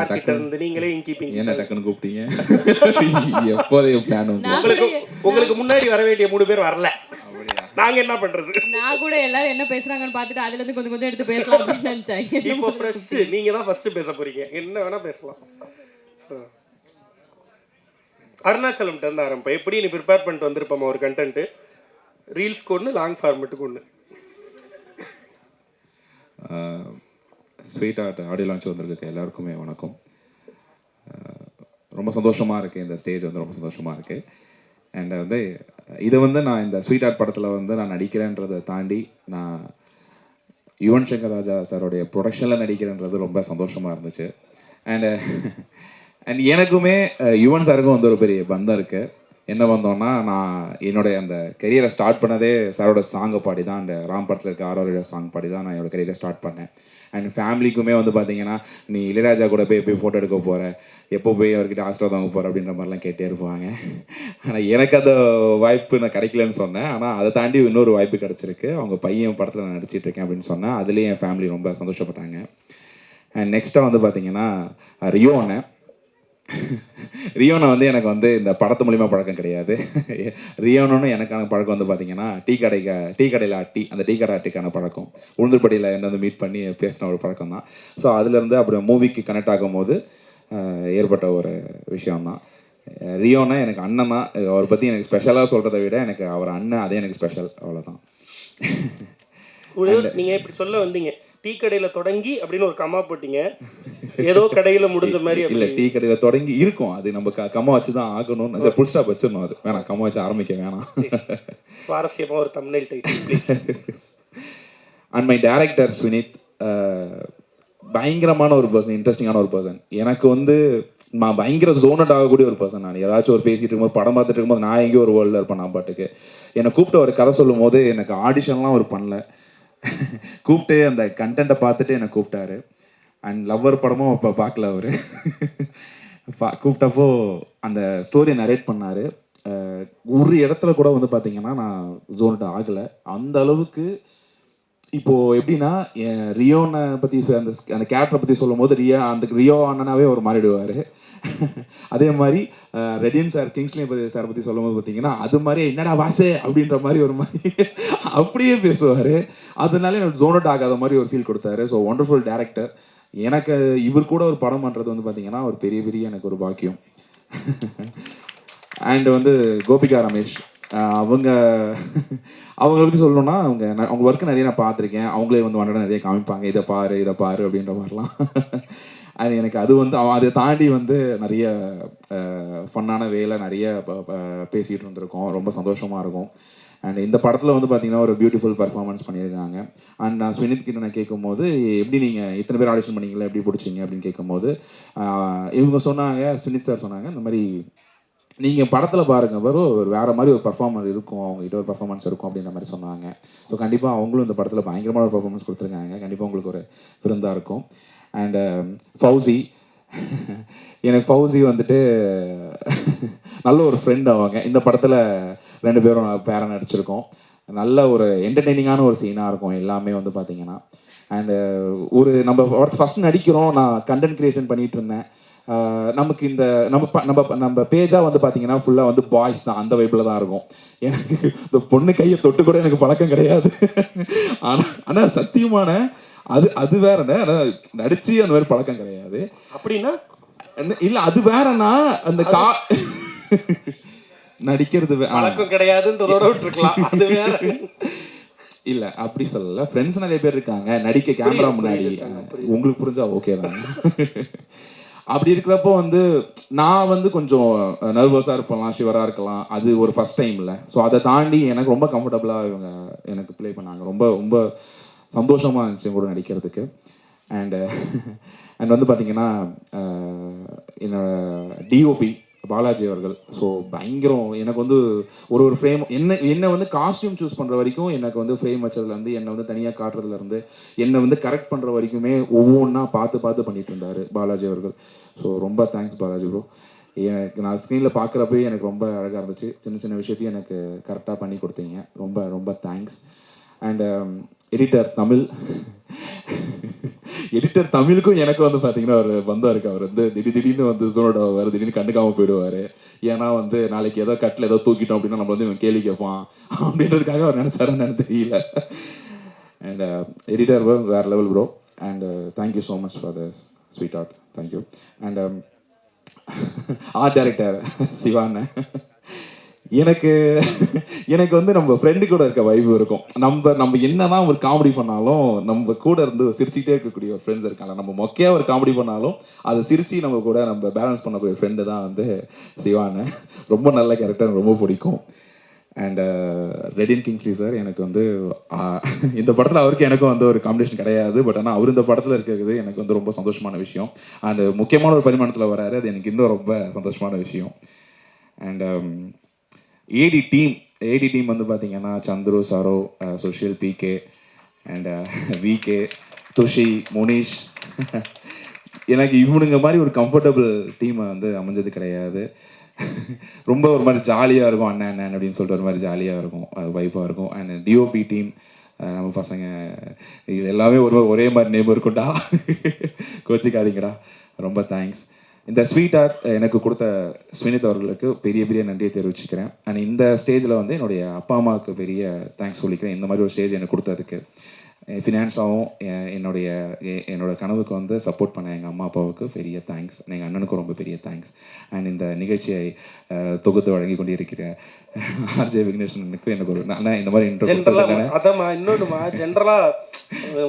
Sir கிட்ட இருந்து நீங்களே இன்கீப்பிங் என்ன டக்குன்னு கூப்பிட்டீங்க? எப்போதைய பிளான்? உங்களுக்கு முன்னாடி வர வேண்டிய 3 பேர் வரல. நாங்க என்ன பண்றது? நான் கூட எல்லாரும் என்ன பேசுறாங்கன்னு பார்த்துட்டு அதுல இருந்து கொஞ்சம் கொஞ்சம் எடுத்து பேசலாம் அப்படின்னு நினைச்சேன். இப்போ ஃப்ரெஷ் நீங்க தான் ஃபர்ஸ்ட் பேச போறீங்க. என்ன வேணா பேசலாம். அருணாச்சலம்ட்ட இருந்து ஆரம்பம். எப்படி நீ ப்ரிப்பேர் பண்ணிட்டு வந்திருப்போம் ஒரு கண்டென்ட், ரீல்ஸ்க்கு ஒன்று, லாங் ஃபார்மெட்டுக்கு ஒன்று. ஸ்வீட் ஆர்ட் ஆடியோ லான்ச் வந்திருக்கு. எல்லாருக்குமே வணக்கம். ரொம்ப சந்தோஷமாக இருக்குது. இந்த ஸ்டேஜ் வந்து ரொம்ப சந்தோஷமாக இருக்குது. அண்ட் வந்து இதை வந்து நான் இந்த ஸ்வீட் ஆர்ட் படத்தில் வந்து நான் நடிக்கிறேன்றதை தாண்டி நான் யுவன் சங்கர் ராஜா சாரோடைய ப்ரொடக்ஷனில் நடிக்கிறேன்றது ரொம்ப சந்தோஷமாக இருந்துச்சு. அண்ட் எனக்குமே யுவன் சாருக்கும் வந்து ஒரு பெரிய பந்தம் இருக்குது. என்ன பந்தம்னா, நான் என்னுடைய அந்த கெரியரை ஸ்டார்ட் பண்ணதே சாரோட சாங்கை பாடி தான், அந்த ராம் படத்தில் இருக்க ஆரோட சாங் பாடி தான் நான் என்னோடய கெரியரை ஸ்டார்ட் பண்ணேன். அண்ட் ஃபேமிலிக்குமே வந்து பார்த்தீங்கன்னா, நீ இளையராஜா கூட போய் ஃபோட்டோ எடுக்க போகிற, எப்போ போய் அவர்கிட்ட ஆசீர்வாதம் வாங்க போகிற அப்படின்ற மாதிரிலாம் கேட்டே இருப்பாங்க. ஆனால் எனக்கு அந்த வாய்ப்பு நான் கிடைக்கலன்னு சொன்னேன். ஆனால் அதை தாண்டி இன்னொரு வாய்ப்பு கிடச்சிருக்கு. அவங்க பையன் படத்தில் நான் நடிச்சிட்டு இருக்கேன் அப்படின்னு சொன்னேன். அதுலேயும் என் ஃபேமிலி ரொம்ப சந்தோஷப்பட்டாங்க. அண்ட் நெக்ஸ்ட்டாக வந்து பார்த்தீங்கன்னா, ரியோ அண்ணன். ரியோனை வந்து எனக்கு வந்து இந்த படத்து மூலிமா பழக்கம் கிடையாது. ரியோனு எனக்கான பழக்கம் வந்து பார்த்தீங்கன்னா, டீ கடையில் அந்த டீ கடை ஆட்டிக்கான பழக்கம். உளுந்தூர்படியில் என்ன வந்து மீட் பண்ணி பேசின ஒரு பழக்கம் தான். ஸோ அதுலேருந்து அப்படி மூவிக்கு கனெக்ட் ஆகும்போது ஏற்பட்ட ஒரு விஷயம்தான். ரியோனா எனக்கு அண்ணன் தான். அவரை பற்றி எனக்கு ஸ்பெஷலாக சொல்கிறத விட எனக்கு அவர் அண்ணன், அதே எனக்கு ஸ்பெஷல். அவ்வளோதான். நீங்கள் இப்படி சொல்ல வந்தீங்க, டீ கடையில் தொடங்கி அப்படின்னு ஒரு கம்மா போட்டீங்க, ஏதோ கடையில் முடிஞ்ச மாதிரி. இல்லை, டீ கடையில் தொடங்கி இருக்கும், அது நம்ம கம்மா வச்சு தான் ஆகணும்னு புல் ஸ்டாப் வச்சிடணும். அது வேணாம், கம்மா வச்சு ஆரம்பிக்க வேணாம். சுவாரஸ்யமாக ஒரு thumbnail title please. And my director Swinith பயங்கரமான ஒரு பர்சன், இன்ட்ரெஸ்டிங்கான ஒரு பர்சன். எனக்கு வந்து நான் பயங்கர ஜோனட் ஆகக்கூடிய ஒரு பர்சன். நான் ஏதாச்சும் ஒரு பேசிகிட்டு இருக்கும்போது, படம் பார்த்துட்டு இருக்கும்போது நான் எங்கேயோ ஒரு வேர்ல்டில் இருப்பேன். நான் பாட்டுக்கு என்னை கூப்பிட்டு ஒரு கதை சொல்லும் போது எனக்கு ஆடிஷன்லாம் அவர் பண்ணல. கூப்பிட்டு அந்த கண்டென்ட்டை பார்த்துட்டு என்னை கூப்பிட்டாரு. அண்ட் லவ்வர் படமும் அப்போ பார்க்கல அவர். கூப்பிட்டப்போ அந்த ஸ்டோரியை நரேட் பண்ணார். ஒரு இடத்துல கூட வந்து பார்த்தீங்கன்னா நான் ஜோனட் ஆகலை. அந்த அளவுக்கு இப்போது எப்படின்னா, ரியோனை பற்றி அந்த கேரக்டரை பற்றி சொல்லும் போது ரியோ அண்ணனாவே அவர் மாறிடுவார். அதே மாதிரி ரெடியன் சார், கிங்ஸ்லி சாரை பற்றி சொல்லும் போது பார்த்தீங்கன்னா, அது மாதிரி என்னடா வாசு அப்படின்ற மாதிரி ஒரு மாதிரி அப்படியே பேசுவார். அதனால எனக்கு ஜோனட் ஆகாத மாதிரி ஒரு ஃபீல் கொடுத்தாரு. So wonderful director. எனக்கு இவர் கூட ஒரு படம் பண்ணுறது வந்து பார்த்தீங்கன்னா ஒரு பெரிய எனக்கு ஒரு பாக்கியம். அண்ட் வந்து கோபிகா ரமேஷ், அவங்கள பற்றி சொல்லணும்னா, அவங்க ஒர்க்கு நிறைய நான் பார்த்துருக்கேன். அவங்களே வந்து வண்டட நிறைய காமிப்பாங்க, இதை பாரு அப்படின்ற மாதிரிலாம். அது எனக்கு அது வந்து அதை தாண்டி வந்து நிறைய ஃபன்னான வேலை நிறைய பேசிகிட்டு இருந்திருக்கோம். ரொம்ப சந்தோஷமாக இருக்கும். அண்ட் இந்த படத்தில் வந்து பார்த்தீங்கன்னா ஒரு பியூட்டிஃபுல் பர்ஃபார்மன்ஸ் பண்ணியிருக்காங்க. அண்ட் நான் ஸ்வினித் கிட்ட நான் கேட்கும்போது, எப்படி நீங்கள் இத்தனை பேர் ஆடிஷன் பண்ணிங்களா, எப்படி பிடிச்சிங்க அப்படின்னு கேட்கும்போது, இவங்க சொன்னாங்க, ஸ்வினித் சார் சொன்னாங்க, இந்த மாதிரி நீங்கள் படத்தில் பாருங்கள் வரும், ஒரு வேறு மாதிரி ஒரு பர்ஃபார்மர் இருக்கும், அவங்ககிட்ட ஒரு பர்ஃபார்மன்ஸ் இருக்கும் அப்படின்ற மாதிரி சொன்னாங்க. ஸோ கண்டிப்பாக அவங்களும் இந்த படத்தில் பயங்கரமான ஒரு பர்ஃபார்மன்ஸ் கொடுத்துருக்காங்க. கண்டிப்பாக உங்களுக்கு ஒரு விருந்தாக இருக்கும். அண்ட் ஃபௌசி, எனக்கு ஃபௌசி வந்துட்டு நல்ல ஒரு ஃப்ரெண்ட். அவங்க இந்த படத்தில் 2 பேரும் பேரை நடிச்சிருக்கோம். நல்ல ஒரு என்டர்டெய்னிங்கான ஒரு சீனாக இருக்கும் எல்லாமே வந்து பார்த்தீங்கன்னா. அண்டு ஒரு நம்ம ஃபஸ்ட் நடிக்கிறோம், நான் கண்டென்ட் க்ரியேஷன் பண்ணிகிட்டு இருந்தேன். நமக்கு இந்த நம்ம பேஜாக வந்து பார்த்தீங்கன்னா ஃபுல்லாக வந்து பாய்ஸ் தான், அந்த வைப்பில் தான் இருக்கும். எனக்கு இந்த பொண்ணு கையை தொட்டு கூட எனக்கு பழக்கம் கிடையாது. ஆனால் சத்தியமான அது வேறண்ணே. ஆனால் நடிச்சு அந்த மாதிரி பழக்கம் கிடையாது. அப்படின்னா இல்லை, அது வேறண்ணா. அந்த நடிக்கிறது பழக்கம் கிடையாதுன்றதோட விட்டுருக்கலாம். அது வேற இல்லை, அப்படி சொல்லலை. ஃப்ரெண்ட்ஸ் நிறைய பேர் இருக்காங்க நடிக்க கேமரா முன்னாடி. உங்களுக்கு புரிஞ்சா ஓகே தான். அப்படி இருக்கிறப்போ வந்து நான் வந்து கொஞ்சம் நர்வஸாக இருப்பலாம், ஷிவராக இருக்கலாம். அது ஒரு ஃபஸ்ட் டைம் இல்லை. ஸோ அதை தாண்டி எனக்கு ரொம்ப கம்ஃபர்டபுளாக இவங்க எனக்கு ப்ளே பண்ணாங்க. ரொம்ப ரொம்ப சந்தோஷமாக இருந்துச்சு கூட நடிக்கிறதுக்கு. அண்ட் வந்து பார்த்தீங்கன்னா, என்னோட டிஓபி பாலாஜி அவர்கள். ஸோ பயங்கரம். எனக்கு வந்து ஒரு ஃப்ரேம் என்ன வந்து காஸ்டியூம் சூஸ் பண்ணுற வரைக்கும், எனக்கு வந்து ஃப்ரேம் வச்சதுலேருந்து, என்னை வந்து தனியாக காட்டுறதுலேருந்து, என்னை வந்து கரெக்ட் பண்ணுற வரைக்குமே ஒவ்வொன்றா பார்த்து பண்ணிட்டு இருந்தார் பாலாஜி அவர்கள். ஸோ ரொம்ப தேங்க்ஸ் பாலாஜி ப்ரோ. எனக்கு நான் ஸ்க்ரீனில் பார்க்குறப்பே எனக்கு ரொம்ப அழகாக இருந்துச்சு. சின்ன விஷயத்தையும் எனக்கு கரெக்டாக பண்ணி கொடுத்தீங்க. ரொம்ப ரொம்ப thanks. And editor Tamil, editor தமிழுக்கும் எனக்கு வந்து பார்த்தீங்கன்னா ஒரு பந்தம் இருக்கு. அவர் வந்து திடீர்னு வந்து ஜோனோட வருவார், திடீர்னு கண்டுக்காமல் போயிடுவார். ஏன்னா வந்து நாளைக்கு ஏதோ கட்டில் ஏதோ தூக்கிட்டோம் அப்படின்னா நம்ம வந்து இவன் கேள்வி கேட்பான் அப்படின்றதுக்காக அவர் நினச்சாருன்னு எனக்கு தெரியல. அண்ட் எடிட்டர் வேறு level bro. And thank you so much for the sweetheart. Thank you. And art director சிவான்னு எனக்கு எனக்கு வந்து நம்ம ஃப்ரெண்டு கூட இருக்க வைப் இருக்கும். நம்ம என்னதான் ஒரு காமெடி பண்ணாலும் நம்ம கூட இருந்து சிரிச்சுக்கிட்டே இருக்கக்கூடிய ஒரு ஃப்ரெண்ட்ஸ் இருக்காங்க. நம்ம மொக்கையாக ஒரு காமெடி பண்ணாலும் அதை சிரிச்சு நம்ம கூட நம்ம பேலன்ஸ் பண்ணக்கூடிய ஃப்ரெண்டு தான் வந்து சிவான்னு. ரொம்ப நல்ல கேரக்டர், ரொம்ப பிடிக்கும். அண்ட் ரெடின் கிங்ஸ்லி சார் எனக்கு வந்து இந்த படத்தில் அவருக்கு எனக்கும் வந்து ஒரு காம்பினேஷன் கிடையாது. பட் ஆனால் அவர் இந்த படத்தில் இருக்கிறது எனக்கு வந்து ரொம்ப சந்தோஷமான விஷயம். அண்ட் முக்கியமான ஒரு பரிமாணத்தில் வராரு, அது எனக்கு இன்னும் ரொம்ப சந்தோஷமான விஷயம். அண்ட் ஏடி டீம் வந்து பார்த்தீங்கன்னா Chandru, Saro, Sushil, PK and VK, Thushi, Munish. எனக்கு இவனுங்க மாதிரி ஒரு கம்ஃபர்டபுள் டீமை வந்து அமைஞ்சது கிடையாது. ரொம்ப ஒரு மாதிரி ஜாலியாக இருக்கும், அண்ணன் அப்படின்னு சொல்லிட்டு ஒரு மாதிரி ஜாலியாக இருக்கும், அது வைப்பாக இருக்கும். அண்ட் டிஓபி டீம் நம்ம பசங்க இது எல்லாமே ஒரே மாதிரி நேம் இருக்கும்டா, கோச்சிக்காதீங்கடா. ரொம்ப தேங்க்ஸ். இந்த ஸ்வீட் ஆர்ட் எனக்கு கொடுத்த ஸ்வினித் அவர்களுக்கு பெரிய நன்றியை தெரிவிச்சுக்கிறேன். அண்ட் இந்த ஸ்டேஜில் வந்து என்னுடைய அப்பா அம்மாவுக்கு பெரிய தேங்க்ஸ் சொல்லிக்கிறேன். இந்த மாதிரி ஒரு ஸ்டேஜ் எனக்கு கொடுத்ததுக்கு. ஃபினான்ஸாகவும் என்னோட கனவுக்கு வந்து சப்போர்ட் பண்ண எங்கள் அம்மா அப்பாவுக்கு பெரிய தேங்க்ஸ். எங்கள் அண்ணனுக்கும் ரொம்ப பெரிய தேங்க்ஸ். அண்ட் இந்த நிகழ்ச்சியை தொகுத்து வழங்கி கொண்டிருக்கிற ஆர்ஜே விக்னேஷனுக்கு எனக்கு ஒரு இந்த மாதிரி இன்னொன்றுமா ஜென்ரலாக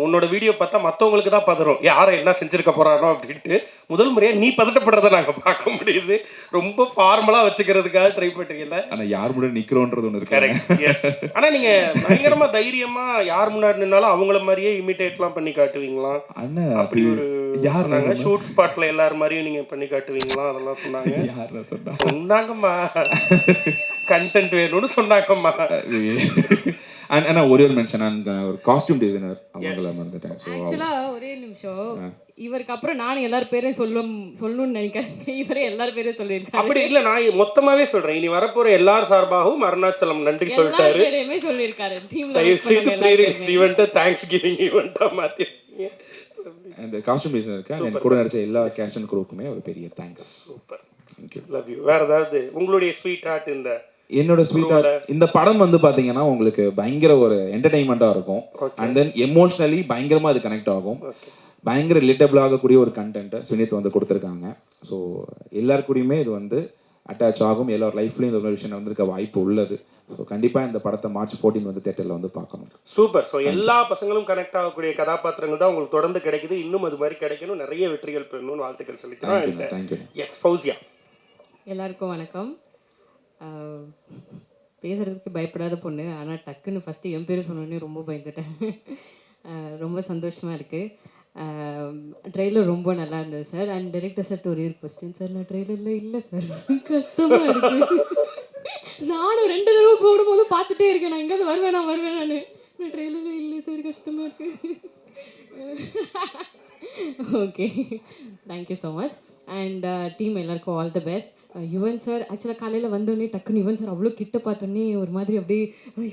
உன்னோட வீடியோ பார்த்தா மற்றவங்களுக்கு தான் பதறும், யாரை என்ன செஞ்சுருக்க போகிறானோ அப்படின்ட்டு. முதல் முறையாக நீ பதட்டப்படுறதை நாங்கள் பார்க்க முடியுது. ரொம்ப ஃபார்மலாக வச்சுக்கிறதுக்காக ட்ரை பண்ணுறீங்கல்ல. ஆனால் யார் முன்னாடி நிற்கிறோன்றது ஒன்று இருக்கு. கரெக்ட். ஆனால் நீங்கள் பயங்கரமாக தைரியமாக யார் முன்னாடி நின்னாலும் அவங்கள மாதிரியே இமிட்டேட்லாம் பண்ணி காட்டுவீங்களா? அண்ணன் அப்படி ஒரு யார் நாங்கள் ஷூட் ஸ்பாட்டில் எல்லாரும் மாதிரியும் நீங்கள் பண்ணி காட்டுவீங்களா? அதெல்லாம் சொன்னாங்க. யார் சொன்னாங்கம்மா, கண்டென்ட் வேணும்னு சொன்னாங்கம்மா. ஆனால் ஒரே ஒரு மென்ஷன், ஒரு காஸ்டியூம் டிசைனர் அவங்கள மறந்துட்டேன். ஆக்சுவலாக ஒரே நிமிஷம், இவருக்கு அப்புறம் நானும் எல்லாரும் பேரையும் சொல்லணும்னு நினைக்கிறேன். இவரே எல்லாரும் பேரையும் சொல்லியிருக்காரு. அப்படி இல்லை, நான் மொத்தமாகவே சொல்கிறேன். இனி வரப்போகிற எல்லார் சார்பாகவும் அருணாச்சலம் நன்றி சொல்லிட்டாரு. பேரையுமே சொல்லியிருக்காரு. தேங்க்ஸ் கிவிங் ஈவெண்ட்டாக மாற்றி அந்த காஸ்டியூம் டிசைனருக்கு எனக்கு கூட நடிச்ச எல்லா கேஷன் குரூப்புக்குமே ஒரு பெரிய thanks. Super, thank you, love you. வேறு ஏதாவது உங்களுடைய ஸ்வீட் ஆர்ட்? என்னோட ஸ்வீட் ஆர்ட் இந்த படம் வந்து பார்த்தீங்கன்னா உங்களுக்கு பயங்கர ஒரு என்டர்டைன்மெண்ட்டாக இருக்கும். அண்ட் தென் எமோஷ்னலி பயங்கரமாக அது கனெக்ட் ஆகும். பயங்கர ரிலேட்டபிள் ஆகக்கூடிய ஒரு கண்டென்ட்டை சுனித் வந்து கொடுத்துருக்காங்க. ஸோ எல்லாருக்கூடையுமே இது வந்து அட்டாச் ஆகும். எல்லார் லைஃப்லையும் இந்த ஒரு விஷயம் வந்திருக்க வாய்ப்பு உள்ளது. ஸோ கண்டிப்பாக இந்த படத்தை March 14 வந்து தியேட்டரில் வந்து பார்க்கணும். சூப்பர். ஸோ எல்லா பசங்களும் கனெக்ட் ஆகக்கூடிய கதாபாத்திரங்கள் தான் உங்களுக்கு தொடர்ந்து கிடைக்குது. இன்னும் அது மாதிரி கிடைக்கணும், நிறைய வெற்றிகள் பெறணும்னு வாழ்த்துக்கள் சொல்லிக்கிறோம். தேங்க்யூ. எஸ் ஃபௌசியா. எல்லாருக்கும் வணக்கம். பேசுகிறதுக்கு பயப்படாத பொண்ணு, ஆனால் டக்குன்னு ஃபஸ்ட்டு என் பேர் சொன்னோன்னே ரொம்ப பயந்துட்டேன். ரொம்ப சந்தோஷமாக இருக்குது. ட்ரெய்லர் ரொம்ப நல்லா இருந்தது சார். அண்ட் டைரக்டர் சார் ஒரே ஒரு கொஸ்டின் சார், நான் ட்ரெய்லரில் இல்லை சார், கஷ்டமாக இருக்குது. நானும் 2 தடவை போடும்போது பார்த்துட்டே இருக்கேன், நான் எங்கேயாவது வருவேன் நான் ட்ரெய்லரில் இல்லை சார், கஷ்டமாக இருக்குது. Okay, thank you so much. And team எல்லாருக்கும் all the best. Yuvan sir ஆக்சுவலாக காலையில் வந்தோடனே டக்குன்னு யுவன் சார் அவ்வளோ கிட்ட பார்த்தோன்னே ஒரு மாதிரி அப்படியே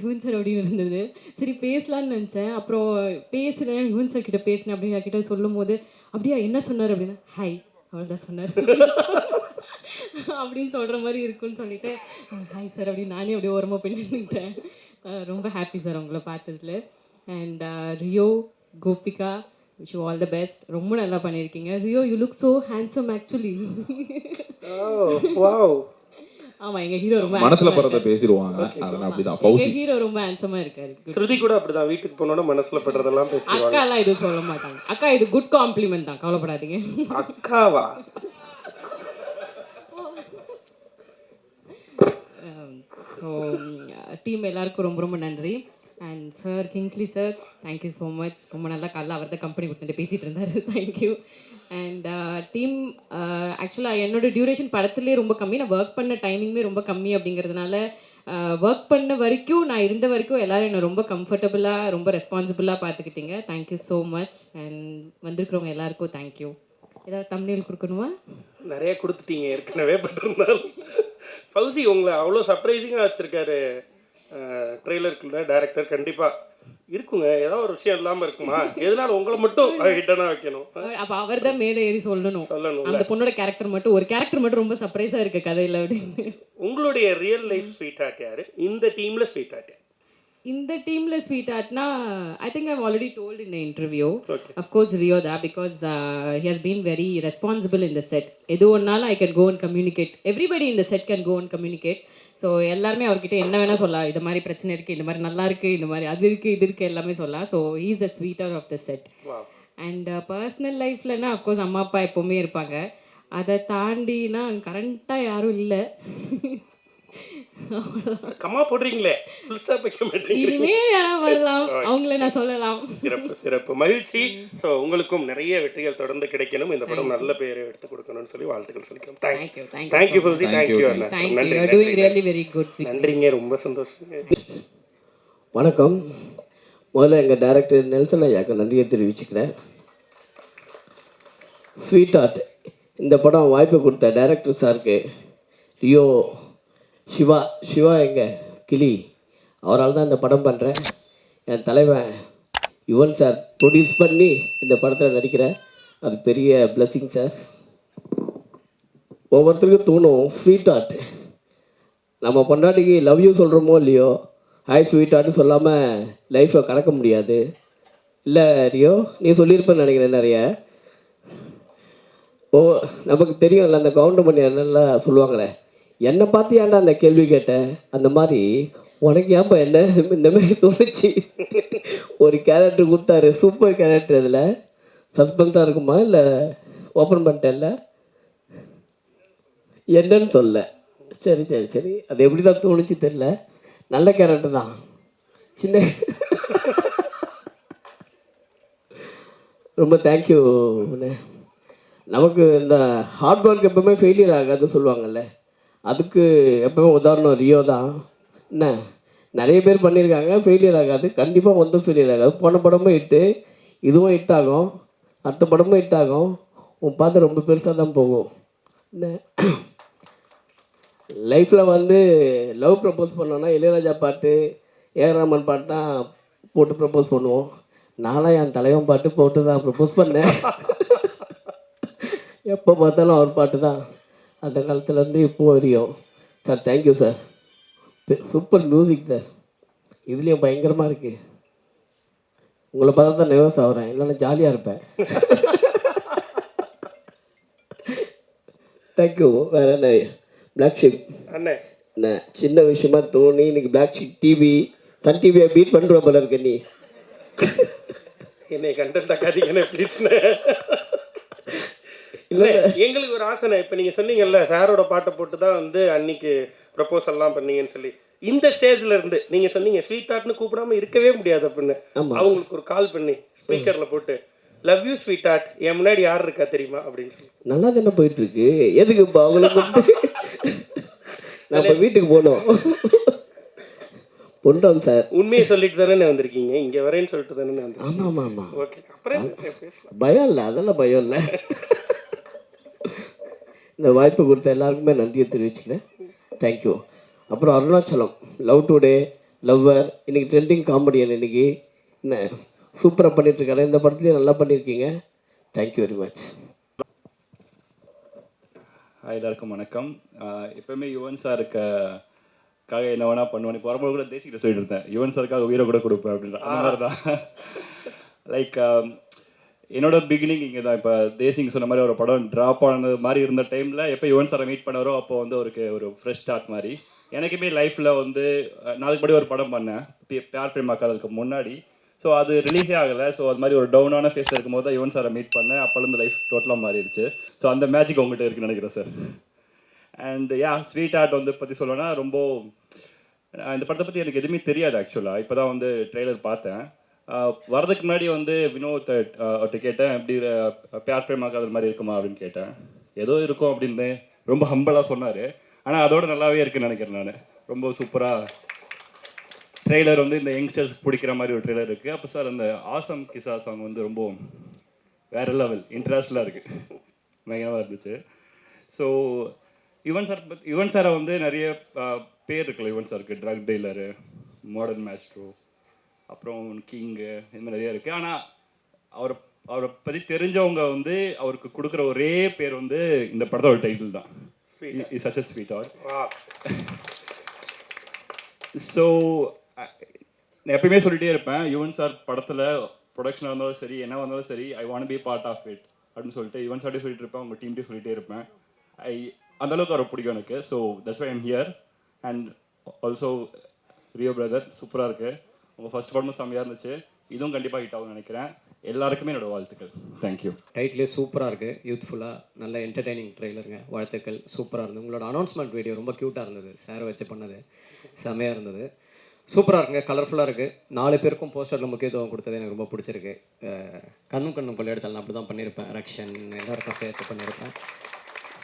யுவன் சார் அப்படின்னு இருந்தது. சரி பேசலான்னு நினச்சேன். அப்புறம் பேசுகிறேன், யுவன் சார் கிட்ட பேசினேன் அப்படின்னு கிட்ட சொல்லும் போது அப்படியா என்ன சொன்னார் அப்படின்னா, ஹாய் அவ்வளோதான் சொன்னார் அப்படின்னு சொல்கிற மாதிரி இருக்குன்னு சொல்லிட்டு ஹாய் சார் அப்படின்னு நானே அப்படியே ஓரமாக பண்ணிட்டேன். ரொம்ப ஹாப்பி சார் உங்களை பார்த்ததுல. And Rio, Gopika, wish you all the best. ரொம்ப நல்லா பண்ணியிருக்கீங்க. Rio, you look so handsome actually. ஆமா, எங்க ஹீரோ ரொம்ப மனசுல படுறத பேசிடுவாங்க. அதனால அப்படிதான் ஃபௌசி ஹீரோ ரொம்ப ஹேண்ட்ஸமா இருக்காரு. ஸ்ருதி கூட அப்படிதான், வீட்டுக்கு போனோட மனசுல படுறதெல்லாம் பேசுவாங்க. அக்கா எல்லாம் இது சொல்ல மாட்டாங்க. அக்கா இது குட் காம்ப்ளிமெண்ட் தான், கவலைப்படாதீங்க. அக்காவா? ஸோ டீம் எல்லாருக்கும் ரொம்ப ரொம்ப நன்றி. And sir, Kingsley sir, thank you so much. ரொம்ப நல்லா காலைல அவர் தான் கம்பெனி கொடுத்துட்டு பேசிகிட்டு இருந்தார். தேங்க்யூ. அண்ட் டீம், ஆக்சுவலாக என்னோட டியூரேஷன் படத்துலேயே ரொம்ப கம்மி, நான் ஒர்க் பண்ண டைமிங்குமே ரொம்ப கம்மி. அப்படிங்கிறதுனால ஒர்க் பண்ண வரைக்கும், நான் இருந்த வரைக்கும் எல்லோரும் என்னை ரொம்ப கம்ஃபர்டபுளாக ரொம்ப ரெஸ்பான்சிபிளாக பார்த்துக்கிட்டீங்க. Thank you so much. அண்ட் வந்திருக்கிறவங்க எல்லாருக்கும் தேங்க்யூ. ஏதாவது தமிழில் கொடுக்கணுமா? நிறைய கொடுத்துட்டீங்க ஏற்கனவே. பட் இருந்தாலும் ஃபௌசி உங்களை அவ்வளோ சர்ப்ரைசிங்காக வச்சுருக்காரு ட்ரெய்லருக்குள்ள டைரக்டர். கண்டிப்பாக இருக்குங்க, ஏதோ ஒரு விஷயம் இல்லாம இருக்குமா? எதனால உங்கள மட்டும் அவகிட்ட தான் வைக்கணும்? அப்ப அவர் தான் மேடை ஏறி சொல்லணும். சொல்லணும்ல. அந்த பொண்ணோட கேரக்டர் மட்டும் ஒரு கேரக்டர் மட்டும் ரொம்ப சர்ப்ரைஸா இருக்கு கதையில அப்படின்னு. உங்களுடைய ரியல் லைஃப் ஸ்வீட் ஹார்ட் யாரு? இந்த டீம்ல ஸ்வீட் ஹார்ட் யாரு? இந்த டீம்ல ஸ்வீட் ஆர்ட்னா I think I've already told in interview. Okay. Of course Rio தான், because he has been very responsible in the set. எது ஒன்னாலும் I can go and communicate, everybody இந்த set can go and communicate. So எல்லாருமே அவர்கிட்ட என்ன வேணால் சொல்லலாம், இது மாதிரி பிரச்சனை இருக்குது, இந்த மாதிரி நல்லா இருக்குது, இந்த மாதிரி அது இருக்குது, இது இருக்குது, எல்லாமே சொல்லலாம். So he is the sweeter of the set. Wow. And personal லைஃப்லன்னா அஃப்கோர்ஸ் அம்மா அப்பா எப்போவுமே இருப்பாங்க. அதை தாண்டினா கரண்ட்டாக யாரும் இல்லை. கம்மா போடுறீங்களே, ஃபுல் ஸ்டாப் வைக்க மாட்டீங்க. இனிமே யாராவது வரலாம், அவங்கள நான் சொல்லலாம். சிறப்பு சிறப்பு, மகிழ்ச்சி. ஸோ உங்களுக்கும் நிறைய வெற்றிகள் தொடர்ந்து கிடைக்கணும், இந்த படம் நல்ல பேரை எடுத்து கொடுக்கணும்னு சொல்லி வாழ்த்துக்கள் சொல்லிக்கிறோம். Thank you, தேங்க்யூ பகுதி, தேங்க்யூ அண்ணா. Thank you. நன்றி, You're doing really very good. நன்றிங்க, ரொம்ப சந்தோஷம். வணக்கம். முதல்ல எங்கள் டைரக்டர் நெல்சன் ஐயாக்கு நன்றியை தெரிவிச்சுக்கிறேன். ஸ்வீட் ஆர்ட் இந்த படம் வாய்ப்பு கொடுத்த டைரக்டர் சாருக்கு, ரியோ, சிவா எங்கள் கிளி, அவரால் தான் இந்த படம் பண்ணுறேன். என் தலைவன் யுவன் சார் ப்ரொடியூஸ் பண்ணி இந்த படத்தில் நடிக்கிறேன், அது பெரிய பிளெஸிங் சார். ஒவ்வொருத்தருக்கும் தோணும் ஸ்வீட் ஆர்ட், நம்ம பொண்டாட்டிக்கு லவ் யூ சொல்கிறோமோ இல்லையோ, ஹாய் ஸ்வீட் ஆர்ட்னு சொல்லாமல் லைஃப்பை கடக்க முடியாது. இல்லை ரியோ, நீ சொல்லியிருப்பேன்னு நினைக்கிறேன் நிறைய. நமக்கு தெரியும்ல, அந்த கவுண்டமணி என்னெல்லாம் சொல்லுவாங்களே, என்னை பார்த்து ஏன்டா அந்த கேள்வி கேட்டேன், அந்த மாதிரி உனக்கு ஏன்பா என்ன இந்த மாதிரி தோணுச்சு. ஒரு கேரக்டர் கொடுத்தாரு, சூப்பர் கேரக்டர். அதில் சஸ்பென்ஸாக இருக்குமா இல்லை ஓப்பன் பண்ணிட்டேன்ல, என்னன்னு சொல்ல. சரி சரி சரி, அது எப்படி தான் தோணுச்சு தெரில. நல்ல கேரக்டர் தான். சின்ன ரொம்ப தேங்க்யூ. நமக்கு இந்த ஹார்ட் ஒர்க் எப்பவுமே ஃபெயிலியர் ஆகாதுன்னு சொல்லுவாங்கல்ல, அதுக்கு எப்பவுமே உதாரணம் ரியோ தான். என்ன நிறைய பேர் பண்ணியிருக்காங்க, ஃபெயிலியர் ஆகாது, கண்டிப்பாக ஒன்றும் ஃபெயிலியர் ஆகாது. போன படமும் ஹிட்டு, இதுவும் ஹிட் ஆகும், அடுத்த படமும் ஹிட் ஆகும். உன் பார்த்து ரொம்ப பெருசாக தான் போகும். என்ன லைஃப்பில் வந்து லவ் ப்ரப்போஸ் பண்ணோன்னா இளையராஜா பாட்டு, ஏஆர் ரஹ்மான் பாட்டு தான் போட்டு ப்ரப்போஸ் பண்ணுவோம். நானும் என் தலைவன் பாட்டு போட்டு தான் ப்ரப்போஸ் பண்ணேன். எப்போ பார்த்தாலும் அவர் பாட்டு தான், அந்த காலத்துலேருந்து இப்போ வரையும். Sir thank you sir, super music sir, இதுலேயும் பயங்கரமாக இருக்குது. உங்களை பார்த்தா தான் நர்வஸ் ஆகிறேன், இல்லைன்னா ஜாலியாக இருப்பேன். தேங்க்யூ. வேறு என்ன, பிளாக் ஷிப் அண்ணே, என்ன சின்ன விஷயமா தோணி இன்னைக்கு பிளாக் ஷிப் டிவி, சன் டிவியை பீட் பண்ணுற போல இருக்க நீ. என்னை கண்டென்ட் ஆக்காதீங்கன்னு ப்ளீஸ்ண்ணே. இல்லை, எங்களுக்கு ஒரு ஆசைண்ணே. இப்போ நீங்கள் சொன்னீங்கல்ல, சாரோட பாட்டை போட்டு தான் வந்து அன்னைக்கு ப்ரப்போசல்லாம் பண்ணீங்கன்னு சொல்லி, இந்த ஸ்டேஜில் இருந்து நீங்கள் சொன்னீங்க ஸ்வீட் ஆர்ட்னு கூப்பிடாம இருக்கவே முடியாது அப்படின்னு. அவங்களுக்கு ஒரு கால் பண்ணி ஸ்பீக்கரில் போட்டு, லவ் யூ ஸ்வீட் ஆர்ட், என் முன்னாடி யார் இருக்கா தெரியுமா அப்படின்னு சொல்லி. நல்லா தானே போயிட்டுருக்கு, எதுக்கு இப்போ அவங்களுக்கு நம்ம வீட்டுக்கு போகணும். பொண்டோம் சார், உண்மையை சொல்லிட்டு தானே வந்திருக்கீங்க, இங்கே வரேன்னு சொல்லிட்டு தானே வந்து. ஆமாம் ஆமாம் ஆமாம். ஓகே, அப்புறம் பேசலாம். பயம் இல்லை, அதெல்லாம் பயம் இல்லை. இந்த வாய்ப்பு கொடுத்த எல்லாருக்குமே நன்றியை தெரிவிச்சுக்கிறேன். தேங்க்யூ. அப்புறம் அருணாச்சலம், லவ் டுடே, லவ்வர், இன்றைக்கி ட்ரெண்டிங் காமெடியன், இன்றைக்கி என்ன சூப்பராக பண்ணிகிட்ருக்காரு. இந்த படத்துலேயும் நல்லா பண்ணியிருக்கீங்க. Thank you very much. எல்லாருக்கும் வணக்கம். எப்போவுமே யுவன் சாருக்காக என்ன வேணா பண்ணுவேன். இப்போ வரும்போது கூட தேசிக்கிட்ட சொல்லிட்டு இருந்தேன், யுவன் சாருக்காக உயிரை கூட கொடுப்பேன் அப்படின்ற. அந்த மாதிரி தான் லைக் என்னோட பிகினிங் இங்கே தான். இப்போ தேசிங்க சொன்ன மாதிரி ஒரு படம் ட்ராப் ஆனது மாதிரி இருந்த டைமில் எப்போ யுவன் சாரை மீட் பண்ணாரோ அப்போ வந்து ஒரு ஃப்ரெஷ் ஸ்டார்ட் மாதிரி எனக்குமே லைஃப்பில் வந்து நாளைக்கு படி ஒரு படம் பண்ணேன், பியார் பிரேமா காதலுக்கு முன்னாடி. ஸோ அது ரிலீஸே ஆகலை. ஸோ அது மாதிரி ஒரு டவுனான ஃபேஸில் இருக்கும்போது தான் யுவன் சாரை மீட் பண்ணேன். அப்போலேருந்து லைஃப் டோட்டலாக மாறிடுச்சு. ஸோ அந்த மேஜிக் உங்கள்கிட்ட இருக்குன்னு நினைக்கிறேன் சார். அண்ட் ஸ்வீட் ஆர்ட் வந்து பற்றி சொல்லணும்னா, ரொம்ப இந்த படத்தை பற்றி எனக்கு எதுவுமே தெரியாது ஆக்சுவலாக. இப்போ தான் வந்து ட்ரெய்லர் பார்த்தேன். வரதுக்கு முன்னாடி வந்து வினோத் கேட்டேன், எப்படி பியார் பிரேமா காதல் மாதிரி இருக்குமா அப்படின்னு கேட்டேன். ஏதோ இருக்கும் அப்படின்னு ரொம்ப ஹம்பலாக சொன்னார். ஆனால் அதோட நல்லாவே இருக்குன்னு நினைக்கிறேன் நான். ரொம்ப சூப்பராக ட்ரெய்லர் வந்து இந்த யங்ஸ்டர்ஸ்க்கு பிடிக்கிற மாதிரி ஒரு ட்ரெய்லர் இருக்குது. அப்போ சார் அந்த ஆசம் கிசா சாங் வந்து ரொம்ப வேறு லெவல் இன்ட்ரெஸ்டலாக இருக்குது, பயங்கரமாக இருந்துச்சு. ஸோ யுவன் சாரை வந்து நிறைய பேர் இருக்குல்ல யுவன் சாருக்கு, ட்ரக் டீலரு, மாடர்ன் மேஸ்ட்ரோ, அப்புறம் கிங்கு இது மாதிரி நிறைய இருக்குது. ஆனால் அவரை அவரை பற்றி தெரிஞ்சவங்க வந்து அவருக்கு கொடுக்குற ஒரே பேர் வந்து இந்த படத்தோட டைட்டில் தான், is such a sweet heart. So நான் எப்பயுமே சொல்லிட்டே இருப்பேன், யுவன் சார் படத்தில் ப்ரொடக்ஷனாக இருந்தாலும் சரி என்ன வந்தாலும் சரி, I want be part of it அப்படின்னு சொல்லிட்டு யுவன் சார்ட்டே சொல்லிட்டு இருப்பேன், உங்கள் டீம்கிட்டே சொல்லிட்டே இருப்பேன். அந்தளவுக்கு அவரை பிடிக்கும் எனக்கு. So that's why I'm here. And also Rio brother சூப்பராக இருக்குது, உங்கள் ஃபர்ஸ்ட் படமும் செம்மையாக இருந்துச்சு, இதுவும் கண்டிப்பாக ஹிட் ஆகும்னு நினைக்கிறேன். எல்லாருக்குமே என்னோட வாழ்த்துக்கள். தேங்க்யூ. டைட்டிலே சூப்பராக இருக்குது, யூத்ஃபுல்லாக நல்ல என்டர்டெய்னிங் ட்ரெய்லருங்க. வாழ்த்துக்கள், சூப்பராக இருந்தது. உங்களோட அனௌன்ஸ்மெண்ட் வீடியோ ரொம்ப க்யூட்டாக இருந்தது, சாரை வச்சு பண்ணது செம்மையாக இருந்தது. சூப்பராக இருக்குங்க, கலர்ஃபுல்லாக இருக்குது. 4 பேருக்கும் போஸ்டரில் முக்கியத்துவம் கொடுத்தது எனக்கு ரொம்ப பிடிச்சிருக்கு. கண்ணும் கண்ணும் கொள்ளை எடுத்தாலும் நான் அப்படி தான் பண்ணியிருப்பேன், ரக்ஷன் எல்லாருக்கும் சேர்த்து பண்ணியிருப்பேன்.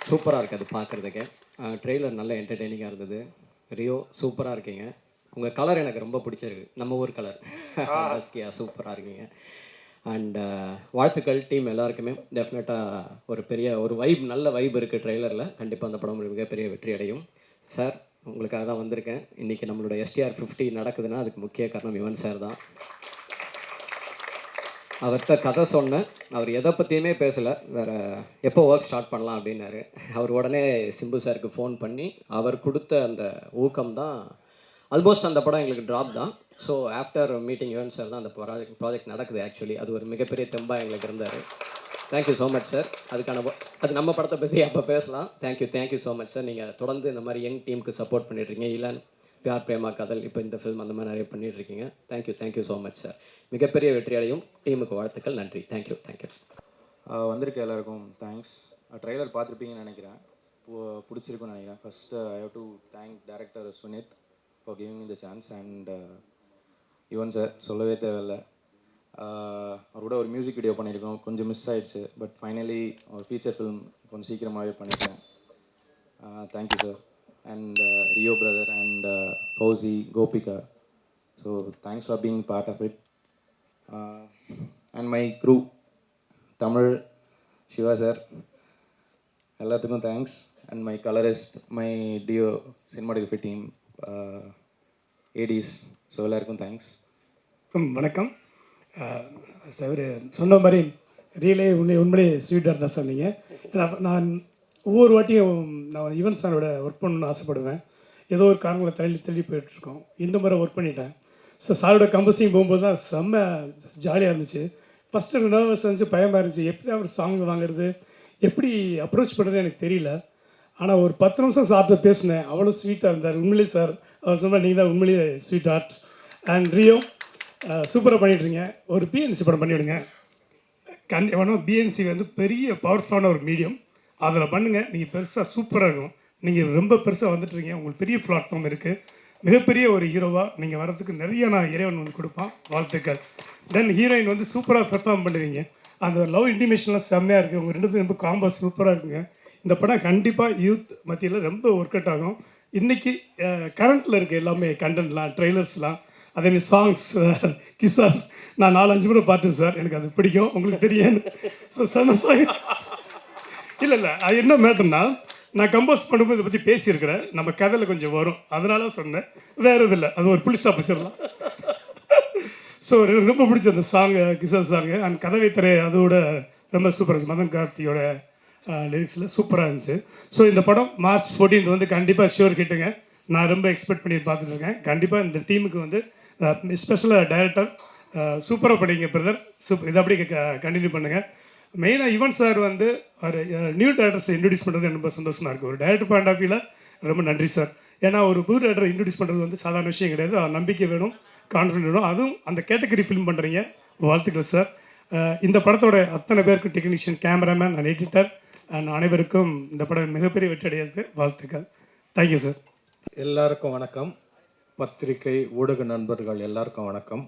சூப்பராக இருக்குது அது பார்க்குறதுக்கு. ட்ரெய்லர் நல்ல என்டர்டெய்னிங்காக இருந்தது. ரியோ சூப்பராக இருக்கீங்க, உங்கள் கலர் எனக்கு ரொம்ப பிடிச்சிருக்கு, நம்ம ஊர் கலர். பஸ்கியா சூப்பராக இருக்கீங்க. அண்ட் வாழ்த்துக்கள் டீம் எல்லாருக்குமே. டெஃபினட்டாக ஒரு பெரிய ஒரு வைப், நல்ல வைப் இருக்குது ட்ரெய்லரில். கண்டிப்பாக அந்த படம் மிகப்பெரிய வெற்றி அடையும். சார் உங்களுக்காக தான் வந்திருக்கேன். இன்றைக்கி நம்மளோட STR 50 நடக்குதுன்னா அதுக்கு முக்கிய காரணம் யுவன் சார் தான். அவர்கிட்ட கதை சொன்னேன், அவர் எதை பற்றியுமே பேசலை, வேறு எப்போ ஒர்க் ஸ்டார்ட் பண்ணலாம் அப்படின்னாரு. அவர் உடனே சிம்பு சாருக்கு ஃபோன் பண்ணி அவர் கொடுத்த அந்த ஊக்கம் தான் ஆல்மோஸ்ட் அந்த படம் எங்களுக்கு ட்ராப் தான். So after meeting Yuvan sir தான் அந்த ப்ராஜெக்ட் நடக்குது. ஆக்சுவலி அது ஒரு மிகப்பெரிய தெம்பாக எங்களுக்கு இருந்தார். Thank you so much sir. அது நம்ம படத்தை பற்றி அப்போ பேசலாம். Thank you so much sir. நீங்கள் தொடர்ந்து இந்த மாதிரி யங் டீமுக்கு சப்போர்ட் பண்ணிட்டுருக்கீங்க. இளன், பியார் பிரேமா காதல், இப்போ இந்த ஃபில்ம் அந்த மாதிரி நிறைய பண்ணிட்டுருக்கீங்க. Thank you so much sir. மிகப்பெரிய வெற்றி அடையும். டீமுக்கு வாழ்த்துக்கள். நன்றி. தேங்க்யூ. வந்திருக்க எல்லாருக்கும் தேங்க்ஸ். ட்ரெய்லர் பார்த்துருப்பீங்கன்னு நினைக்கிறேன், பிடிச்சிருக்குன்னு நினைக்கிறேன். First I have to thank director Sunith for giving me the chance. And Yuvan sir சொல்லவே தேவையில்லை, அவர் கூட ஒரு மியூசிக் வீடியோ பண்ணியிருக்கோம், கொஞ்சம் மிஸ் ஆகிடுச்சு. பட் ஃபைனலி ஒரு ஃபீச்சர் ஃபிலிம் கொஞ்சம் சீக்கிரமாகவே பண்ணிட்டேன். Thank you sir. And Rio brother and Fauzi, Gopika, so thanks for being part of it. And my crew, Tamil, Siva sir, எல்லாத்துக்கும் thanks. And my colourist, my டியோ சினிமாட்டோகிராஃபி டீம், ஏடிஸ், ஸோ எல்லாருக்கும் தேங்க்ஸ். வணக்கம் சார். சொன்ன மாதிரி ரியலே உண்மையிலே ஸ்வீட்டாக இருந்தால் சார். நீங்கள் நான் ஒவ்வொரு வாட்டியும் நான் யுவன் சாரோட ஒர்க் பண்ணணும்னு ஆசைப்படுவேன். ஏதோ ஒரு காரணங்களை தள்ளி போயிட்டுருக்கோம். இந்த முறை ஒர்க் பண்ணிட்டேன். ஸோ சாரோட கம்போசிங் போகும்போது தான் செம்ம ஜாலியாக இருந்துச்சு. ஃபஸ்ட்டு நர்வஸ் இருந்துச்சு, பயமாக இருந்துச்சு, எப்படி அவர் சாங் வாங்குறது, எப்படி அப்ரோச் பண்ணுறது எனக்கு தெரியல. ஆனால் ஒரு 10 நிமிஷம் சார்ட்ட பேசினேன், அவ்வளோ ஸ்வீட்டாக இருந்தார். உண்மையிலே சார் அவர் சொன்னால் நீங்கள் தான் உண்மையிலேயே ஸ்வீட் ஆர்ட். அண்ட் ரியோ சூப்பராக பண்ணிட்டுருங்க. ஒரு பிஎன்சி படம் பண்ணிவிடுங்க. வேணும் பிஎன்சி வந்து பெரிய பவர்ஃபுல்லான ஒரு மீடியம், அதில் பண்ணுங்கள். நீங்கள் பெருசாக சூப்பராக இருக்கும். நீங்கள் ரொம்ப பெருசாக வந்துட்டுருங்க, உங்களுக்கு பெரிய பிளாட்ஃபார்ம் இருக்குது. மிகப்பெரிய ஒரு ஹீரோவாக நீங்கள் வரதுக்கு நிறைய நான் இறைவன் வந்து கொடுப்பான். வாழ்த்துக்கள். தென் ஹீரோயின் வந்து சூப்பராக பெர்ஃபார்ம் பண்ணுறீங்க. அந்த லவ் இன்டிமேஷன்லாம் செம்மையாக இருக்குது. உங்கள் 2 ரொம்ப காம்போ சூப்பராக இருக்குங்க. இந்த படம் கண்டிப்பாக யூத் மத்தியில் ரொம்ப ஒர்க் அவுட் ஆகும். இன்றைக்கி கரண்ட்டில் இருக்குது எல்லாமே, கண்டென்ட்லாம், ட்ரெய்லர்ஸ்லாம், அதேமாதிரி சாங்ஸ், கிசாஸ். நான் 4-5 முறை பார்த்தேன் சார், எனக்கு அது பிடிக்கும், உங்களுக்கு தெரியும். ஸோ செம சாங். இல்லை அது என்ன மேட்டர்னா, நான் கம்போஸ் பண்ணும்போது இதை பற்றி பேசியிருக்கிறேன், நம்ம கதையில் கொஞ்சம் வரும், அதனால சொன்னேன், வேறு இது இல்லை. அது ஒரு புளி ஸ்டாப் வச்சிடலாம். ஸோ ரொம்ப பிடிச்ச அந்த சாங்கு, கிசாஸ் சாங்கு. அண்ட் கதவை தரே அதோட ரொம்ப சூப்பராக இருந்துச்சு. மதன் கார்த்தியோட லிரிக்ஸில் சூப்பராக இருந்துச்சு. ஸோ இந்த படம் March 14 வந்து கண்டிப்பாக ஷியோர் கிட்டுங்க. நான் ரொம்ப எக்ஸ்பெக்ட் பண்ணி பார்த்துட்ருக்கேன். கண்டிப்பாக இந்த டீமுக்கு வந்து ஸ்பெஷலாக டைரக்டர் சூப்பராக படிங்க பிரதர், இதை அப்படியே கண்டினியூ பண்ணுங்கள். மெயினாக யுவன் சார் வந்து ஒரு நியூ டேரக்டர்ஸை இன்ட்ரடியூஸ் பண்ணுறது ரொம்ப சந்தோஷமாக இருக்குது. ஒரு டைரக்டர் பாயிண்ட் ஆஃப் வியூவில் ரொம்ப நன்றி சார். ஏன்னா ஒரு புது டேரக்டரை இன்ட்ரடியூஸ் பண்ணுறது வந்து சாதாரண விஷயம் கிடையாது. நம்பிக்கை வேணும், கான்ஃபிடென்ட் வேணும். அதுவும் அந்த கேட்டகரி ஃபிலிம் பண்ணுறீங்க, வாழ்த்துக்கள் சார். இந்த படத்தோட அத்தனை பேருக்கு technician, cameraman and editor and அனைவருக்கும் இந்த படம் மிகப்பெரிய வெற்றி அடையாது. வாழ்த்துக்கள். Thank you sir. எல்லாருக்கும் வணக்கம். பத்திரிகை ஊடக நண்பர்கள் எல்லாருக்கும் வணக்கம்.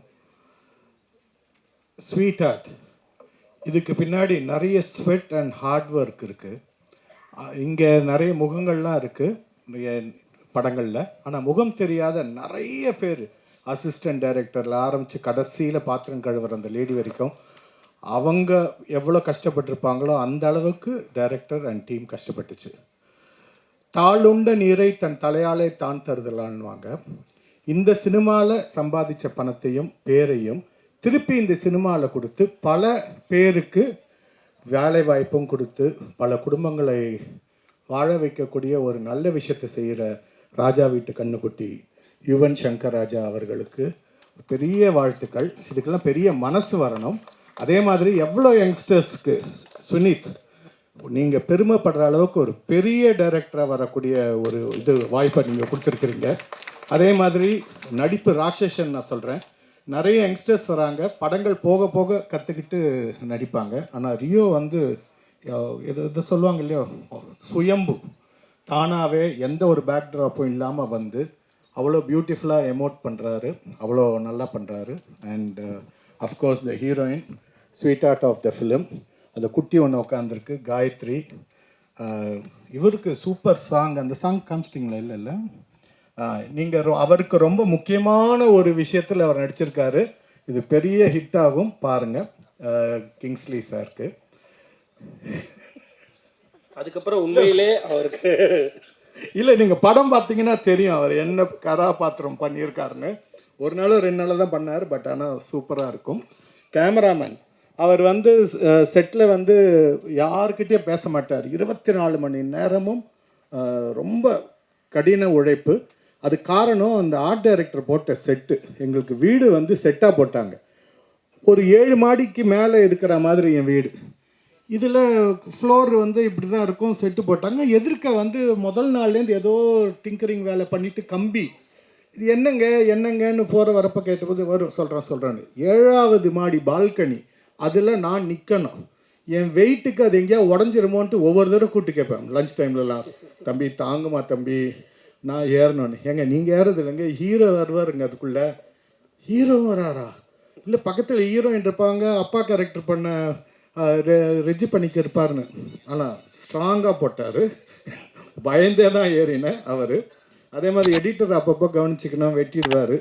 ஸ்வீட் ஆர்ட், இதுக்கு பின்னாடி நிறைய ஸ்வெட் அண்ட் ஹார்ட் ஒர்க் இருக்குது. இங்கே நிறைய முகங்கள்லாம் இருக்குது படங்களில், ஆனால் முகம் தெரியாத நிறைய பேர், அசிஸ்டன்ட் டைரக்டரில் ஆரம்பித்து கடைசியில் பாத்திரம் கழுவுற அந்த லேடி வரைக்கும், அவங்க எவ்வளோ கஷ்டப்பட்டிருப்பாங்களோ அந்த அளவுக்கு டைரக்டர் அண்ட் டீம் கஷ்டப்பட்டுச்சு. தாளுண்ட நீரை தன் தலையாலே தான் தருதலான்வாங்க. இந்த சினிமாவில் சம்பாதிச்ச பணத்தையும் பேரையும் திருப்பி இந்த சினிமாவில் கொடுத்து பல பேருக்கு வேலை வாய்ப்பும் கொடுத்து பல குடும்பங்களை வாழ வைக்கக்கூடிய ஒரு நல்ல விஷயத்தை செய்கிற ராஜா வீட்டு கண்ணுக்குட்டி யுவன் சங்கர் ராஜா அவர்களுக்கு பெரிய வாழ்த்துக்கள். இதுக்கெல்லாம் பெரிய மனசு வரணும். அதே மாதிரி எவ்வளோ யங்ஸ்டர்ஸ்க்கு சுனித் நீங்கள் பெருமைப்படுற அளவுக்கு ஒரு பெரிய டைரக்டராக வரக்கூடிய ஒரு வாய்ப்பை நீங்கள் கொடுத்துருக்குறீங்க. அதே மாதிரி நடிப்பு ராட்சசன் நான் சொல்கிறேன். நிறைய யங்ஸ்டர்ஸ் வராங்க, படங்கள் போக போக கற்றுக்கிட்டு நடிப்பாங்க. ஆனால் ரியோ வந்து எது சொல்லுவாங்க இல்லையோ, சுயம்பு தானாகவே எந்த ஒரு பேக்ட்ராப்பும் இல்லாமல் வந்து அவ்வளோ பியூட்டிஃபுல்லாக எமோட் பண்ணுறாரு, அவ்வளோ நல்லா பண்ணுறாரு. And of course the heroine sweet heart of the film, அந்த குட்டி ஒன்று உட்காந்துருக்கு காயத்ரி. இவருக்கு சூப்பர் சாங், அந்த சாங் காமிச்சிட்டிங்களா? இல்லை நீங்கள் அவருக்கு ரொம்ப முக்கியமான ஒரு விஷயத்தில் அவர் நடிச்சிருக்காரு. இது பெரிய ஹிட் ஆகும், பாருங்கள். கிங்ஸ்லி சாருக்கு அதுக்கப்புறம் உண்மையிலே அவருக்கு இல்லை, நீங்கள் படம் பார்த்தீங்கன்னா தெரியும் அவர் என்ன கதாபாத்திரம் பண்ணியிருக்காருன்னு. ஒரு நாளோ 2 நாள் தான் பண்ணார், பட் ஆனால் சூப்பராக இருக்கும். கேமராமேன் அவர் வந்து செட்டில் வந்து யாருக்கிட்டேயும் பேச மாட்டார். 24 மணி நேரமும் ரொம்ப கடின உழைப்பு. அது காரணம் அந்த ஆர்ட் டைரக்டர் போட்ட செட்டு. எங்களுக்கு வீடு வந்து செட்டாக போட்டாங்க. ஒரு 7 மாடிக்கு மேலே இருக்கிற மாதிரி என் வீடு. இதில் ஃப்ளோர் வந்து இப்படி தான் இருக்கும், செட்டு போட்டாங்க. எதிர்க்க வந்து முதல் நாள்லேருந்து ஏதோ டிங்கரிங் வேலை பண்ணிவிட்டு கம்பி, இது என்னங்கன்னு போகிற வரப்போ கேட்டபோது சொல்கிறேன்னு 7வது மாடி பால்கனி, அதில் நான் நிற்கணும். என் வெயிட்டுக்கு அது எங்கேயா உடஞ்சிருமோன்ட்டு ஒவ்வொரு தடவை கூப்பிட்டு கேட்பேன் லஞ்ச் டைம்லலாம். தம்பி தாங்குமா தம்பி, நான் ஏறணும்னு. ஏங்க நீங்கள் ஏறது இல்லைங்க, ஹீரோ வருவாருங்க. அதுக்குள்ளே ஹீரோ வராரா? இல்லை பக்கத்தில் ஹீரோயின் இருப்பாங்க, அப்பா கேரக்டர் பண்ண ரெஜி பண்ணிக்க இருப்பாருன்னு. ஆனால் ஸ்ட்ராங்காக போட்டார், பயந்தே தான் ஏறினேன் அவர். அதே மாதிரி எடிட்டர் அப்பப்போ கவனிச்சிக்கணும், வெட்டிடுவார்.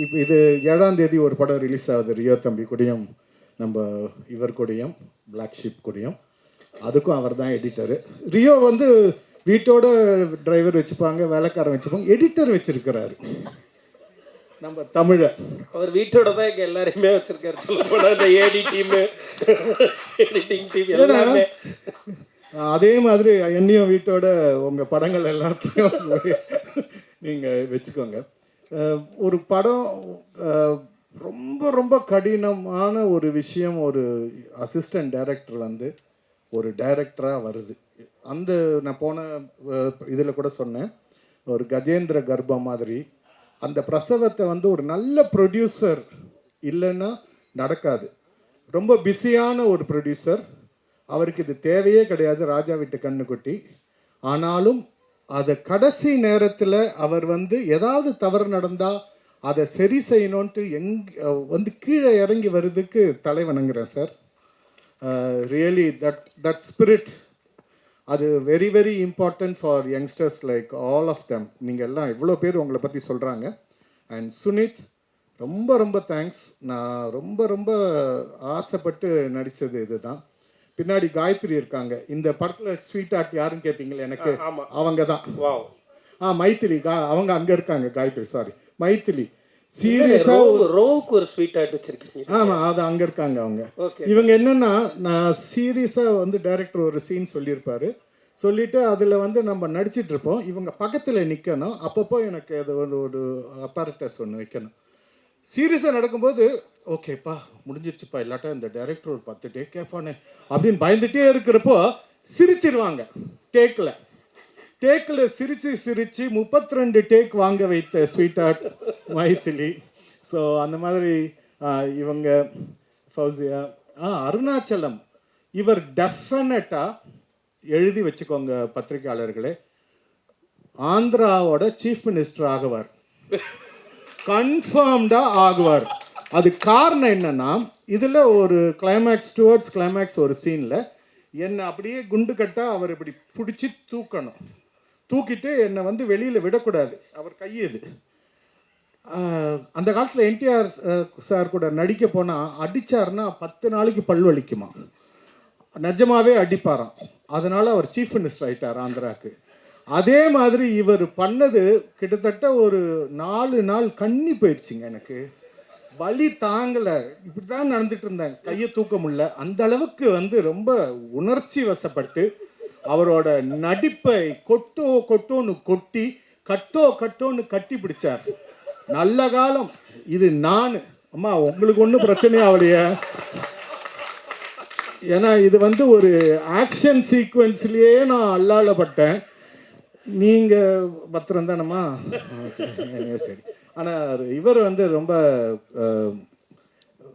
இப்போ இது 7ஆம் தேதி ஒரு படம் ரிலீஸ் ஆகுது, ரியோ தம்பி கூடயும் நம்ம இவர் கூடயும் பிளாக் ஷிப் கூடயும். அதுக்கும் அவர் தான் எடிட்டரு. ரியோ வந்து வீட்டோட டிரைவர் வச்சுப்பாங்க, வேலைக்காரன் வச்சுப்பாங்க, எடிட்டர் வச்சிருக்கிறாரு நம்ம தமிழை. அவர் வீட்டோட தான் இங்கே எல்லாரையுமே வச்சிருக்காரு. சொல்ல போனால் இந்த ஏடி டீமு, எடிட்டிங் டீம் எல்லாமே. அதே மாதிரி என்னையும் வீட்டோட உங்கள் படங்கள் எல்லாத்தையும் நீங்கள் வச்சுக்கோங்க. ஒரு படம் ரொம்ப ரொம்ப கடினமான ஒரு விஷயம். ஒரு அசிஸ்டன்ட் டைரக்டர் வந்து ஒரு டைரக்டராக வருது. அந்த நான் போன இதில் கூட சொன்னேன், ஒரு கஜேந்திர கர்ப்பம் மாதிரி அந்த பிரசவத்தை வந்து ஒரு நல்ல ப்ரொடியூசர் இல்லைன்னா நடக்காது. ரொம்ப பிஸியான ஒரு ப்ரொடியூசர், அவருக்கு இது தேவையே கிடையாது, ராஜா வீட்டு கண்ணுக்குட்டி. ஆனாலும் அதை கடைசி நேரத்தில் அவர் வந்து ஏதாவது தவறு நடந்தால் அதை சரி செய்யணுன்ட்டு வந்து கீழே இறங்கி வர்றதுக்கு தலைவணங்குறேன் சார். ரியலி தட் ஸ்பிரிட், அது very very important for youngsters like all of them. நீங்கள் எல்லாம் இவ்வளோ பேர் உங்களை பற்றி சொல்கிறாங்க. அண்ட் சுனித் ரொம்ப ரொம்ப தேங்க்ஸ். நான் ரொம்ப ரொம்ப ஆசைப்பட்டு நடித்தது இதுதான். பின்னாடி காயத்ரி இருக்காங்க. இந்த படத்தில் ஸ்வீட் ஆர்ட் யாருன்னு கேட்பீங்களே, எனக்கு அவங்க தான். மைத்திலி அவங்க அங்கே இருக்காங்க. காயத்ரி சாரி மைத்திலி. சீரியஸாக ரோவுக்கு ஒரு ஸ்வீட் ஆர்ட் வச்சிருக்கீங்க? ஆமாம், அது அங்கே இருக்காங்க அவங்க. இவங்க என்னென்னா, நான் சீரியஸாக வந்து டைரக்டர் ஒரு சீன் சொல்லியிருப்பார், சொல்லிவிட்டு அதில் வந்து நம்ம நடிச்சிட்ருப்போம், இவங்க பக்கத்தில் நிற்கணும். அப்பப்போ எனக்கு அது ஒரு அப்பாரட்டஸ் ஒன்று வைக்கணும். சீரியஸாக நடக்கும்போது ஓகேப்பா முடிஞ்சிடுச்சுப்பா, இல்லாட்டா இந்த டைரக்டர் ஒரு 10 டேக் கேட்பானே அப்படின்னு பயந்துகிட்டே இருக்கிறப்போ சிரிச்சிருவாங்க. டேக்கில் சிரித்து 32 டேக் வாங்க வைத்த ஸ்வீட் ஆர்ட் மைத்திலி. ஸோ அந்த மாதிரி இவங்க ஃபௌசியா, அருணாச்சலம், இவர் டெஃபினட்டாக எழுதி வச்சுக்கோங்க பத்திரிகையாளர்களே, ஆந்திராவோட சீஃப் மினிஸ்டர் ஆகுவார், கன்ஃபார்ம்டாக ஆகுவார். அது காரணம் என்னன்னா, இதில் ஒரு டுவர்ட்ஸ் கிளைமேக்ஸ் ஒரு சீனில் என்னை அப்படியே குண்டு கட்டாக அவர் இப்படி பிடிச்சி தூக்கணும், தூக்கிட்டு என்னை வந்து வெளியில் விடக்கூடாது. அவர் கையது. அந்த காலத்தில் என்டிஆர் சார் கூட நடிக்க போனால் அடித்தார்னா 10 நாளைக்கு பல் வலிக்குமா, நிஜமாகவே அடிப்பாராம். அதனால் அவர் சீஃப் மினிஸ்டர் ஆகிட்டார் ஆந்திராவுக்கு. அதே மாதிரி இவர் பண்ணது கிட்டத்தட்ட ஒரு 4 நாள் கண்ணி போயிடுச்சுங்க. எனக்கு வலி தாங்கலை, இப்படி தான் நடந்துட்டு இருந்தேன், கையை தூக்க முடியல. அந்த அளவுக்கு வந்து ரொம்ப உணர்ச்சி வசப்பட்டு அவரோட நடிப்பை கொட்டோன்னு கொட்டி கட்டோன்னு கட்டி பிடிச்சார். நல்ல காலம் இது. நான் அம்மா உங்களுக்கு ஒன்றும் பிரச்சனையே ஆகலையே, ஏன்னா இது வந்து ஒரு ஆக்ஷன் சீக்வன்ஸ்லேயே நான் அல்லாளப்பட்டேன். நீங்கள் பத்திரம் தானம்மா? ஓகே, சரி. ஆனால் இவர் வந்து ரொம்ப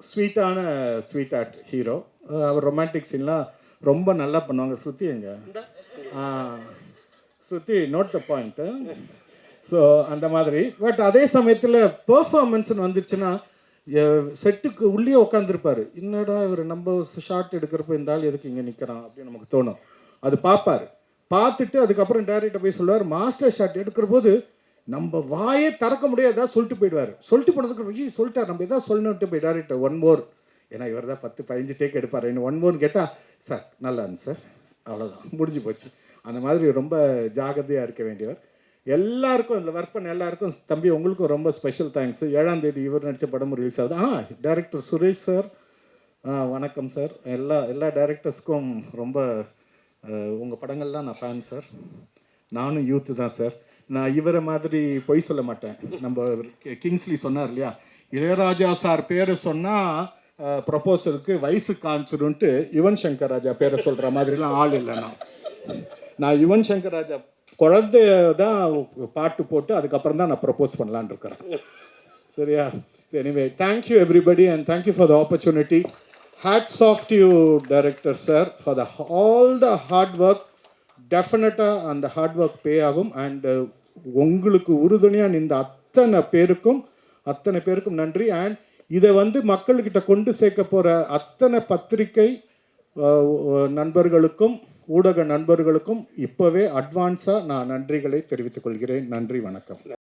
ஸ்வீட் ஆர்ட் ஹீரோ. அவர் ரொமான்டிக் சீன்லாம் ரொம்ப நல்லா பண்ணுவாங்க. ஸ்ருதி எங்க? ஸ்ருதி நோட் த பாயிண்ட்டு. ஸோ அந்த மாதிரி. பட் அதே சமயத்தில் பெர்ஃபார்மன்ஸ்னு வந்துச்சுன்னா செட்டுக்கு உள்ளே உட்காந்துருப்பார். என்னடா இவர் நம்ம ஷார்ட் எடுக்கிறப்ப இந்த ஆள் எதுக்கு இங்கே நிற்கிறான் அப்படின்னு நமக்கு தோணும். அது பார்ப்பார். பார்த்துட்டு அதுக்கப்புறம் டேரக்டர் போய் சொல்லுவார், மாஸ்டர் ஷாட் எடுக்கிற போது நம்ம வாயே திறக்க முடியாது, ஏதாவது சொல்லிட்டு போயிடுவார். சொல்லிட்டு போனதுக்கு சொல்லிட்டார், நம்ம எதாவது சொல்லணுன்ட்டு போய் டேரக்டர் 1 more, ஏன்னா இவர் தான் 10-15 டேக் எடுப்பார். இன்னும் 1 more கேட்டால் சார் நல்லா இருந்துச்சு சார், அவ்வளோதான் முடிஞ்சு போச்சு. அந்த மாதிரி ரொம்ப ஜாகிரதையாக இருக்க வேண்டியவர். எல்லாருக்கும் இதில் ஒர்க் பண்ண எல்லாருக்கும் தம்பி உங்களுக்கும் ரொம்ப ஸ்பெஷல் தேங்க்ஸ். 7ஆம் தேதி இவர் நடித்த படம் ரிலீஸ் ஆகுது. டைரக்டர் சுரேஷ் சார் வணக்கம் சார். எல்லா டைரக்டர்ஸ்க்கும் ரொம்ப உங்கள் படங்கள்லாம் நான் ஃபேன் சார். நானும் யூத்து தான் சார். நான் இவரை மாதிரி பொய் சொல்ல மாட்டேன். நம்ம கிங்ஸ்லி சொன்னார் இல்லையா, இளையராஜா சார் பேரை சொன்னால் ப்ரப்போசலுக்கு வயசு காமிச்சிடும்ட்டு யுவன் சங்கர் ராஜா பேரை சொல்கிற மாதிரிலாம் ஆள் இல்லை. நான் யுவன் சங்கர் ராஜா குழந்தைய தான் பாட்டு போட்டு அதுக்கப்புறம் தான் நான் ப்ரப்போஸ் பண்ணலான்னு இருக்கிறேன். சரியா? Anyway, thank you everybody and thank you for the opportunity. Hats off to you, director sir, for all the hard work. டெஃபினட்டாக அந்த ஹார்ட் ஒர்க் பே ஆகும். அண்ட் உங்களுக்கு உறுதுணையாக நின்ற அத்தனை பேருக்கும் நன்றி. அண்ட் இதை வந்து மக்கள்கிட்ட கொண்டு சேர்க்க போகிற அத்தனை பத்திரிகை நண்பர்களுக்கும் ஊடக நண்பர்களுக்கும் இப்போவே அட்வான்ஸாக நான் நன்றிகளை தெரிவித்துக் கொள்கிறேன். நன்றி, வணக்கம்.